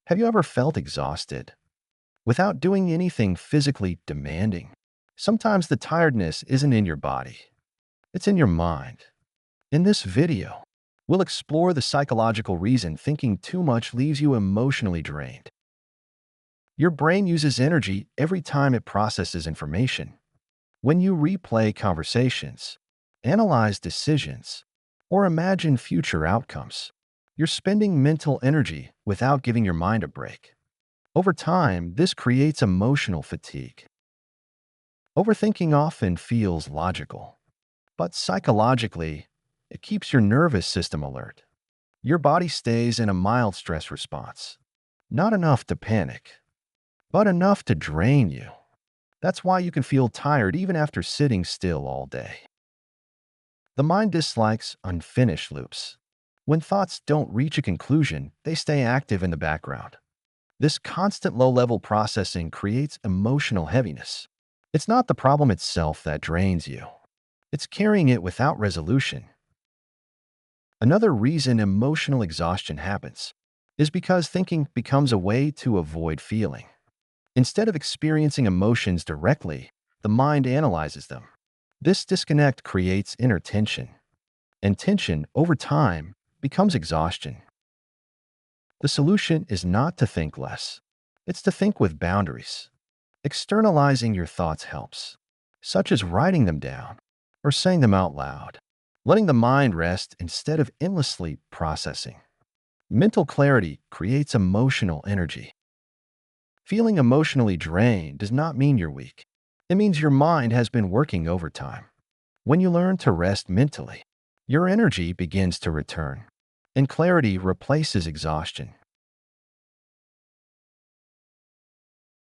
Have you ever felt exhausted without doing anything physically demanding? Sometimes the tiredness isn't in your body, it's in your mind. In this video, we'll explore the psychological reason thinking too much leaves you emotionally drained. Your brain uses energy every time it processes information. When you replay conversations, analyze decisions, or imagine future outcomes, you're spending mental energy without giving your mind a break. Over time, this creates emotional fatigue. Overthinking often feels logical, but psychologically, it keeps your nervous system alert. Your body stays in a mild stress response, not enough to panic, but enough to drain you. That's why you can feel tired even after sitting still all day. The mind dislikes unfinished loops. When thoughts don't reach a conclusion, they stay active in the background. This constant low-level processing creates emotional heaviness. It's not the problem itself that drains you. It's carrying it without resolution. Another reason emotional exhaustion happens is because thinking becomes a way to avoid feeling. Instead of experiencing emotions directly, the mind analyzes them. This disconnect creates inner tension, and tension, over time, becomes exhaustion. The solution is not to think less. It's to think with boundaries. Externalizing your thoughts helps, such as writing them down or saying them out loud, letting the mind rest instead of endlessly processing. Mental clarity creates emotional energy. Feeling emotionally drained does not mean you're weak. It means your mind has been working overtime. When you learn to rest mentally, your energy begins to return, and clarity replaces exhaustion.